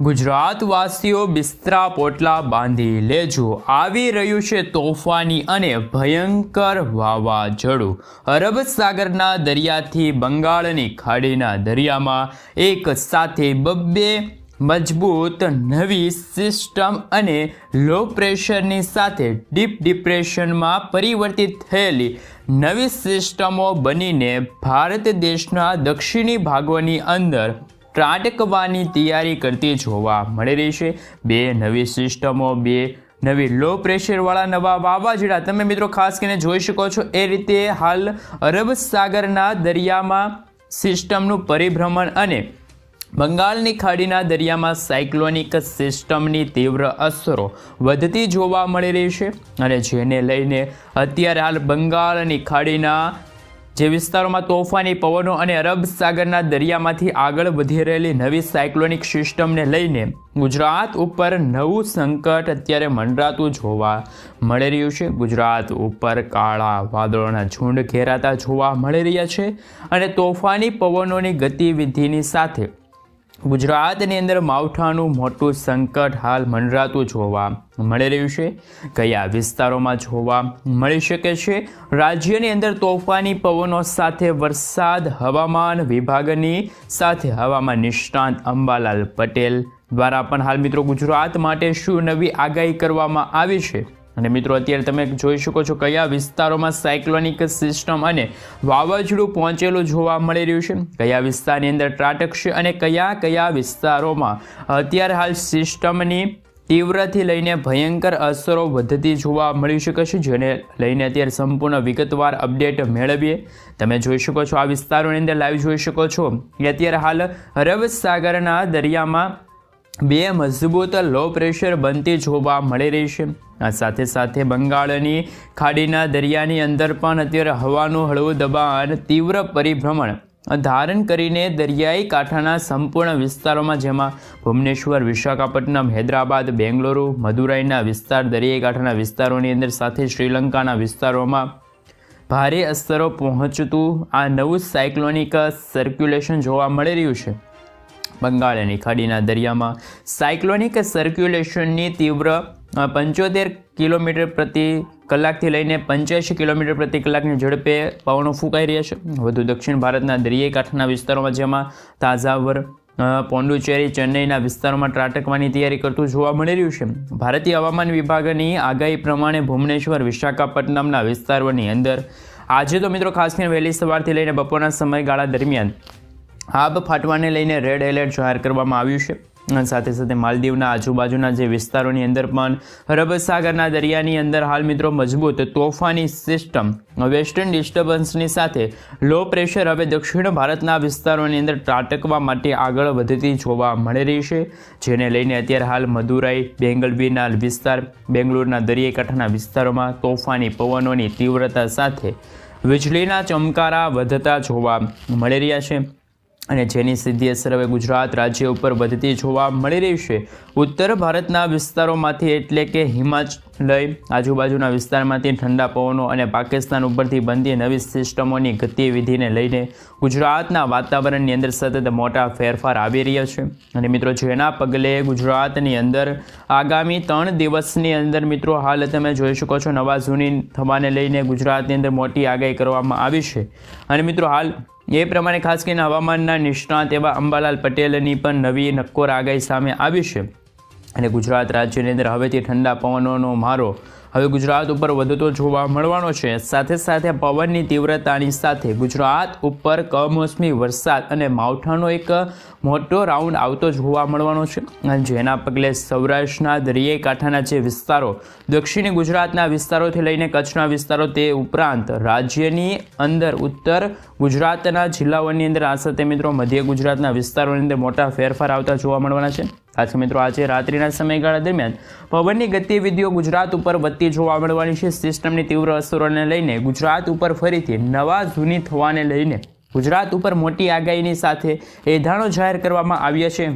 ગુજરાતવાસીઓ બિસ્તરા પોટલા બાંધી લેજો, આવી રહ્યું છે તોફાની અને ભયંકર વાવાઝોડું। અરબ સાગરના દરિયાથી બંગાળની ખાડીના દરિયામાં એક સાથે બબ્બે મજબૂત નવી સિસ્ટમ અને લો પ્રેશરની સાથે ડીપ ડિપ્રેશનમાં પરિવર્તિત થયેલી નવી સિસ્ટમો બનીને ભારત દેશના દક્ષિણી ભાગોની અંદર ત્રાટકવાની તૈયારી કરતી જોવા મળી રહી છે। બે નવી સિસ્ટમો, બે નવી લો પ્રેશરવાળા નવા વાવાઝોડા તમે મિત્રો ખાસ કરીને જોઈ શકો છો। એ રીતે હાલ અરબ સાગરના દરિયામાં સિસ્ટમનું પરિભ્રમણ અને બંગાળની ખાડીના દરિયામાં સાયક્લોનિક સિસ્ટમની તીવ્ર અસરો વધતી જોવા મળી રહી છે અને જેને લઈને અત્યારે હાલ બંગાળની ખાડીના જે વિસ્તારોમાં તોફાની પવનો અને અરબ સાગરના દરિયામાંથી આગળ વધી રહેલી નવી સાયક્લોનિક સિસ્ટમને લઈને ગુજરાત ઉપર નવું સંકટ અત્યારે મંડરાતું જોવા મળી રહ્યું છે। ગુજરાત ઉપર કાળા વાદળોના ઝુંડ ઘેરાતા જોવા મળી રહ્યા છે અને તોફાની પવનોની ગતિવિધિની સાથે ગુજરાતની અંદર માવઠાનું મોટું સંકટ હાલ મંડરાતું જોવા મળી રહ્યું છે। કયા વિસ્તારોમાં જોવા મળી શકે છે? રાજ્યની અંદર તોફાની પવનો સાથે વરસાદ હવામાન વિભાગની સાથે હવામાન નિષ્ણાંત અંબાલાલ પટેલ દ્વારા પણ હાલ મિત્રો ગુજરાત માટે શું નવી આગાહી કરવામાં આવી છે અને મિત્રો અત્યારે તમે જોઈ શકો છો કયા વિસ્તારોમાં સાયક્લોનિક સિસ્ટમ અને વાવાઝોડું પહોંચેલું જોવા મળી રહ્યું છે, કયા વિસ્તારની અંદર ત્રાટકશે અને કયા વિસ્તારોમાં અત્યારે હાલ સિસ્ટમની તીવ્રથી લઈને ભયંકર અસરો વધતી જોવા મળી શકે છે, જેને લઈને અત્યારે સંપૂર્ણ વિગતવાર અપડેટ મેળવીએ। તમે જોઈ શકો છો આ વિસ્તારોની અંદર લાઈવ જોઈ શકો છો કે અત્યારે હાલ અરબ સાગરના દરિયામાં બે મજબૂત લો પ્રેશર બનતી જોવા મળી રહી છે। આ સાથે સાથે બંગાળની ખાડીના દરિયાની અંદર પણ અત્યારે હવાનું હળવું દબાણ તીવ્ર પરિભ્રમણ ધારણ કરીને દરિયાઈ કાંઠાના સંપૂર્ણ વિસ્તારોમાં જેમાં ભુવનેશ્વર, વિશાખાપટ્ટનમ, હૈદરાબાદ, બેંગલુરુ, મદુરાઈના વિસ્તાર, દરિયાઈ કાંઠાના વિસ્તારોની અંદર સાથે શ્રીલંકાના વિસ્તારોમાં ભારે અસરો પહોંચતું આ નવું સાયક્લોનિક સર્ક્યુલેશન જોવા મળી રહ્યું છે। બંગાળની ખાડીના દરિયામાં સાયક્લોનિક સર્ક્યુલેશનની તીવ્ર 75 કિલોમીટર પ્રતિ કલાકથી લઈને 85 કિલોમીટર પ્રતિ કલાકની ઝડપે પવનો ફૂંકાઈ રહ્યા છે। વધુ દક્ષિણ ભારતના દરિયાઈ કાંઠાના વિસ્તારોમાં જેમાં તાંજાવર, પોંડુચેરી, ચેન્નઈના વિસ્તારોમાં ત્રાટકવાની તૈયારી કરતું જોવા મળી રહ્યું છે। ભારતીય હવામાન વિભાગની આગાહી પ્રમાણે ભુવનેશ્વર, વિશાખાપટ્ટનમના વિસ્તારોની અંદર આજે તો મિત્રો ખાસ કરીને વહેલી સવારથી લઈને બપોરના સમયગાળા દરમિયાન આબ ફાટવાને લઈને રેડ એલર્ટ જાહેર કરવામાં આવ્યું છે। સાથે સાથે માલદીવના આજુબાજુના જે વિસ્તારોની અંદર પણ અરબ સાગરના દરિયાની અંદર હાલ મિત્રો મજબૂત તોફાની સિસ્ટમ વેસ્ટર્ન ડિસ્ટર્બન્સની સાથે લો પ્રેશર હવે દક્ષિણ ભારતના વિસ્તારોની અંદર ત્રાટકવા માટે આગળ વધતી જોવા મળી રહી છે, જેને લઈને અત્યારે હાલ મદુરાઈ, બેંગલવીના વિસ્તાર, બેંગલુરુના દરિયાઈ કાંઠાના વિસ્તારોમાં તોફાની પવનોની તીવ્રતા સાથે વીજળીના ચમકારા વધતા જોવા મળી રહ્યા છે અને જેની સીધી અસર હવે ગુજરાત રાજ્ય ઉપર વધતી જોવા મળી રહી છે। ઉત્તર ભારતના વિસ્તારોમાંથી એટલે કે હિમાચલ આજુબાજુના વિસ્તારમાંથી ઠંડા પવનો અને પાકિસ્તાન ઉપરથી બનતી નવી સિસ્ટમોની ગતિવિધિને લઈને ગુજરાતના વાતાવરણની અંદર સતત મોટા ફેરફાર આવી રહ્યા છે અને મિત્રો જેના પગલે ગુજરાતની અંદર આગામી 3 દિવસની અંદર મિત્રો હાલ તમે જોઈ શકો છો નવા જૂની થવાને લઈને ગુજરાતની અંદર મોટી આગાહી કરવામાં આવી છે અને મિત્રો હાલ એ પ્રમાણે ખાસ કરીને હવામાનના નિષ્ણાત એવા અંબાલાલ પટેલની પણ નવી નક્કોર આગાહી સામે આવી છે અને ગુજરાત રાજ્યની અંદર હવેથી ઠંડા પવનોનો મારો હવે ગુજરાત ઉપર વધતો જોવા મળવાનો છે। સાથે સાથે પવનની તીવ્રતાની સાથે ગુજરાત ઉપર કમોસમી વરસાદ અને માવઠાનો એક મોટો રાઉન્ડ આવતો જોવા મળવાનો છે અને જેના પગલે સૌરાષ્ટ્રના દરિયાઈ કાંઠાના જે વિસ્તારો, દક્ષિણી ગુજરાતના વિસ્તારોથી લઈને કચ્છના વિસ્તારો, તે ઉપરાંત રાજ્યની અંદર ઉત્તર ગુજરાતના જિલ્લાઓની અંદર આ સાથે મિત્રો મધ્ય ગુજરાતના વિસ્તારોની અંદર મોટા ફેરફાર આવતા જોવા મળવાના છે। ખાસ મિત્રો આજે રાત્રિના સમયગાળા દરમિયાન પવનની ગતિવિધિઓ ગુજરાત ઉપર વધતી જોવા મળવાની છે। સિસ્ટમની તીવ્ર અસરોને લઈને ગુજરાત ઉપર ફરીથી નવા જૂની થવાને લઈને ગુજરાત ઉપર મોટી આગાહીની સાથે એધાણો જાહેર કરવામાં આવ્યા છે।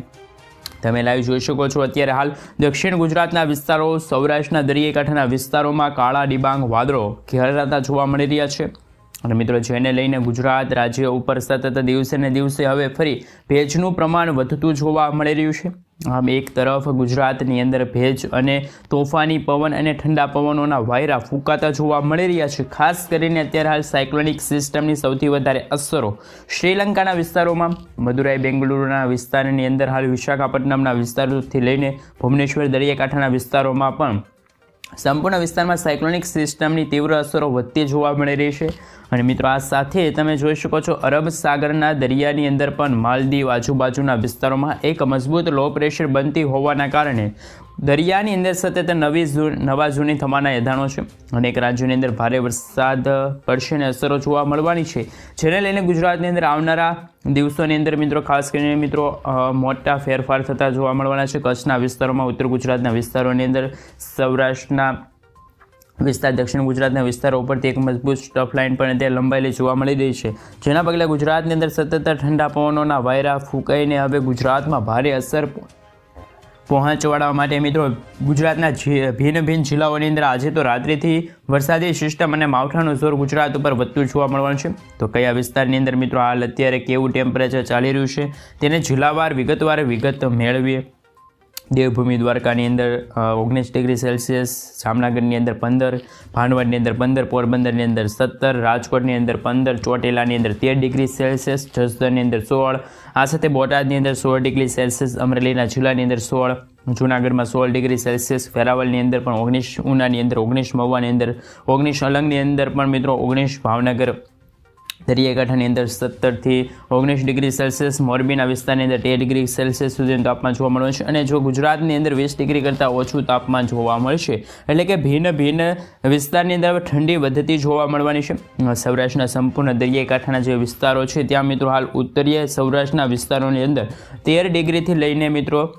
તમે લાઈવ જોઈ શકો છો અત્યારે હાલ દક્ષિણ ગુજરાતના વિસ્તારો, સૌરાષ્ટ્રના દરિયાઈ કાંઠાના વિસ્તારોમાં કાળા ડિબાંગ વાદળો ઘેરાતા જોવા મળી રહ્યા છે અને મિત્રો જેને લઈને ગુજરાત રાજ્ય ઉપર સતત દિવસે ને દિવસે હવે ફરી ભેજનું પ્રમાણ વધતું જોવા મળી રહ્યું છે આમ એક તરફ ગુજરાતની અંદર ભેજ અને તોફાની પવન અને ઠંડા પવનોના વાયરા ફૂંકાતા જોવા મળી રહ્યા છે. ખાસ કરીને અત્યારે હાલ સાયક્લોનિક સિસ્ટમની સૌથી વધારે અસરો શ્રીલંકાના વિસ્તારોમાં, મદુરાઈ બેંગલુરુના વિસ્તારની અંદર, હાલ વિશાખાપટ્ટનમના વિસ્તારોથી લઈને ભુવનેશ્વર દરિયાકાંઠાના વિસ્તારોમાં પણ સંપૂર્ણ વિસ્તારમાં સાયક્લોનિક સિસ્ટમની તીવ્ર અસરો વધતી જોવા મળી રહી છે. અને મિત્રો આ સાથે તમે જોઈ શકો છો અરબ સાગરના દરિયાની અંદર પણ માલદીવ આજુબાજુના વિસ્તારોમાં એક મજબૂત લો પ્રેશર બનતી હોવાના કારણે દરિયાની અંદર સતત નવા જૂની થવાના એધાણો છે. અનેક રાજ્યોની અંદર ભારે વરસાદ પડશે અને અસરો જોવા મળવાની છે, જેને લઈને ગુજરાતની અંદર આવનારા દિવસોની અંદર મિત્રો ખાસ કરીને મિત્રો મોટા ફેરફાર થતા જોવા મળવાના છે. કચ્છના વિસ્તારોમાં, ઉત્તર ગુજરાતના વિસ્તારોની અંદર, સૌરાષ્ટ્રના વિસ્તાર, દક્ષિણ ગુજરાતના વિસ્તારો ઉપરથી એક મજબૂત સ્ટફ લાઇન પણ અત્યારે લંબાયેલી જોવા મળી રહી છે, જેના પગલે ગુજરાતની અંદર સતત ઠંડા પવનોના વાયરા ફૂંકાઈને હવે ગુજરાતમાં ભારે અસર પહોંચવાડવા માટે મિત્રો ગુજરાતના ભિન્ન જિલ્લાઓની અંદર આજે તો રાત્રિથી વરસાદી સિસ્ટમ અને માવઠાનું જોર ગુજરાત ઉપર વધતું જોવા મળવાનું છે. તો કયા વિસ્તારની અંદર મિત્રો હાલ અત્યારે કેવું ટેમ્પરેચર ચાલી રહ્યું છે તેને જિલ્લાવાર વિગત મેળવીએ. દેવભૂમિ દ્વારકાની અંદર 19 ડિગ્રી સેલ્સિયસ, જામનગરની અંદર 15, ભાંડવડની અંદર 15, પોરબંદરની અંદર 17, રાજકોટની અંદર 15, ચોટીલાની અંદર 13 ડિગ્રી સેલ્સિયસ, જસદણની અંદર 16, આ સાથે બોટાદની અંદર 16 ડિગ્રી સેલ્સિયસ, અમરેલીના જિલ્લાની અંદર 16, જૂનાગઢમાં 16 ડિગ્રી સેલ્સિયસ, વેરાવળની અંદર પણ 19, ઉનાની અંદર 19, મહુવાની અંદર 19, અલંગની અંદર પણ મિત્રો 19, ભાવનગર દરિયાકાંઠાની અંદર 17 થી 19 ડિગ્રી સેલ્સિયસ, મોરબીના વિસ્તારની અંદર 13 ડિગ્રી સેલ્સિયસ સુધીનું તાપમાન જોવા મળશે. અને જો ગુજરાતની અંદર 20 ડિગ્રી કરતાં ઓછું તાપમાન જોવા મળશે, એટલે કે ભિન્ન વિસ્તારની અંદર ઠંડી વધતી જોવા મળવાની છે. સૌરાષ્ટ્રના સંપૂર્ણ દરિયાકાંઠાના જે વિસ્તારો છે ત્યાં મિત્રો હાલ ઉત્તરીય સૌરાષ્ટ્રના વિસ્તારોની અંદર 13 ડિગ્રીથી લઈને મિત્રો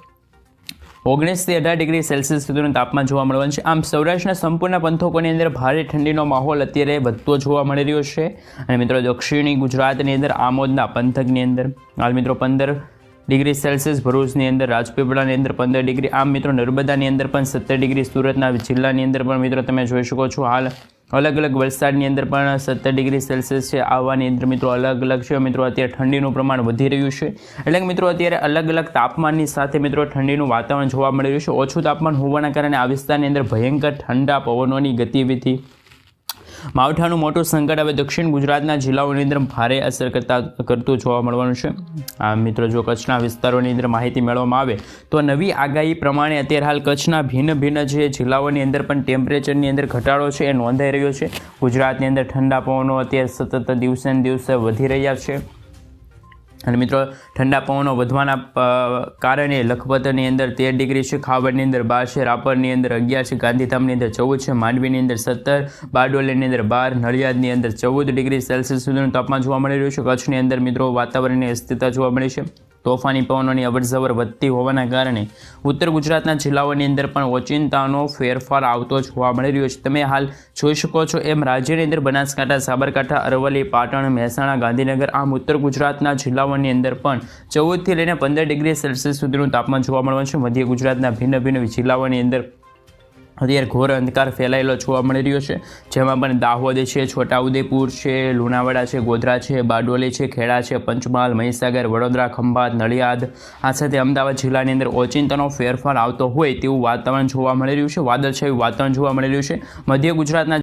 19 થી 18 ડિગ્રી સેલ્સિયસ સુધીનું તાપમાન જોવા મળવાનું છે. આમ સૌરાષ્ટ્રના સંપૂર્ણ પંથકોની અંદર ભારે ઠંડીનો માહોલ અત્યારે વધતો જોવા મળી રહ્યો છે. અને મિત્રો દક્ષિણી ગુજરાતની અંદર આમોદના પંથકની અંદર હાલ મિત્રો 15 ડિગ્રી સેલ્સિયસ, ભરૂચની અંદર, રાજપીપળાની અંદર 15 ડિગ્રી, આમ મિત્રો નર્મદાની અંદર પણ 17 ડિગ્રી, સુરતના જિલ્લાની અંદર પણ મિત્રો તમે જોઈ શકો છો હાલ અલગ વલસાડની અંદર પણ 17 ડિગ્રી સેલ્સિયસ છે. આવવાની અંદર મિત્રો અલગ છે. મિત્રો અત્યારે ઠંડીનું પ્રમાણ વધી રહ્યું છે, એટલે કે મિત્રો અત્યારે અલગ તાપમાનની સાથે મિત્રો ઠંડીનું વાતાવરણ જોવા મળી રહ્યું છે. ઓછું તાપમાન હોવાના કારણે આ વિસ્તારની અંદર ભયંકર ઠંડા પવનોની ગતિવિધિ, માવઠાનું મોટું સંકટ હવે દક્ષિણ ગુજરાતના જિલ્લાઓની અંદર ભારે અસર કરતું જોવા મળવાનું છે. આ મિત્રો જો કચ્છના વિસ્તારોની અંદર માહિતી મેળવવામાં આવે તો નવી આગાહી પ્રમાણે અત્યારે હાલ કચ્છના ભિન્ન જે જિલ્લાઓની અંદર પણ ટેમ્પરેચરની અંદર ઘટાડો છે એ નોંધાઈ રહ્યો છે. ગુજરાતની અંદર ઠંડા પવનો અત્યારે સતત દિવસે ને દિવસે વધી રહ્યા છે. અને મિત્રો ઠંડા પવનો વધવાના કારણે લખપતની અંદર 13 ડિગ્રી છે, ખાવડની અંદર 12 છે, રાપરની અંદર 11 છે, ગાંધીધામની અંદર 14 છે, માંડવીની અંદર 17, બારડોલીની અંદર 12, નડિયાદની અંદર 14 ડિગ્રી સેલ્સિયસ સુધીનું તાપમાન જોવા મળી રહ્યું છે. કચ્છની અંદર મિત્રો વાતાવરણની અસ્થિરતા જોવા મળી છે. તોફાની પવનોની અવરજવર વધતી હોવાના કારણે ઉત્તર ગુજરાતના જિલ્લાઓની અંદર પણ ઓચિંતાનો ફેરફાર આવતો જોવા મળી રહ્યો છે. તમે હાલ જોઈ શકો છો એમ રાજ્યની અંદર બનાસકાંઠા, સાબરકાંઠા, અરવલ્લી, પાટણ, મહેસાણા, ગાંધીનગર, આમ ઉત્તર ગુજરાતના જિલ્લાઓની અંદર પણ 14 થી લઈને 15 ડિગ્રી સેલ્સિયસ સુધીનું તાપમાન જોવા મળવાનું છે. મધ્ય ગુજરાતના ભિન્ન જિલ્લાઓની અંદર અત્યારે ઘોર અંધકાર ફેલાયેલો જોવા મળી રહ્યો છે, જેમાં પણ દાહોદ છે, છોટાઉદેપુર છે, લુણાવાડા છે, ગોધરા છે, બારડોલી છે, ખેડા છે, પંચમહાલ, મહીસાગર, વડોદરા, ખંભાત, નડિયાદ, આ સાથે અમદાવાદ જિલ્લાની અંદર ઓચિંતાનો ફેરફાર આવતો હોય તેવું વાતાવરણ જોવા મળી રહ્યું છે. વાદળછાયું વાતાવરણ જોવા મળી રહ્યું છે. મધ્ય ગુજરાતના